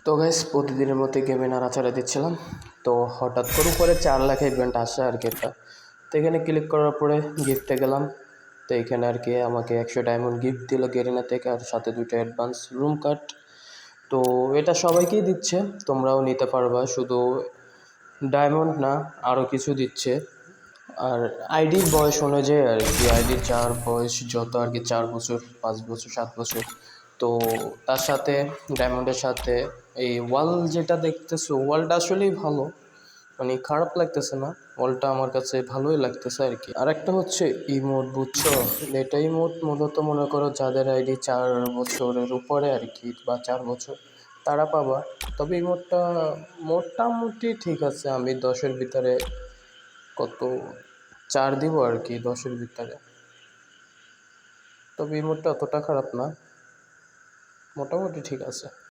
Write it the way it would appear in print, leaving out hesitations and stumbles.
তো গাইস প্রতিদিনের মতো গেমে নাড়াচাড়া দিচ্ছিলাম, তো হঠাৎ করে উপরে 4 লাখ ইভেন্ট আসে আর কি একটা। তো এখানে ক্লিক করার পরে গিফটে গেলাম। তো এখানে আর কি আমাকে 100 ডায়মন্ড গিফট দিল গেরিনা থেকে, আর সাথে 2টা অ্যাডভান্স রুম কার্ড। তো এটা সবাইকেই দিচ্ছে, তোমরাও নিতে পারবা, শুধু ডায়মন্ড না আরও কিছু দিচ্ছে। আর আইডির বয়স অনুযায়ী আর কি, আইডির যার বয়স যত আর কি, 4 বছর 5 বছর 7 বছর। তো তার সাথে ডায়মন্ডের সাথে এই ওয়াল যেটা দেখতেছো, ওয়ালটা আসলেই ভালো, মানে খারাপ লাগতেছে না, ওয়ালটা আমার কাছে ভালোই লাগতেছে আর কি। আর একটা হচ্ছে ইমোট, বুঝছো? এটা ইমোট মূলত মনে করো যাদের আইডি 4 বছরের উপরে আর কি, বা 4 বছর, তারা পাবা। তবে ইমোটটা মোটামুটি ঠিক আছে, আমি 10-এর ভিতরে কত 4 দিব আর কি, 10-এর ভিতরে। তবে ইমোটটা অতটা খারাপ না, মোটামুটি ঠিক আছে।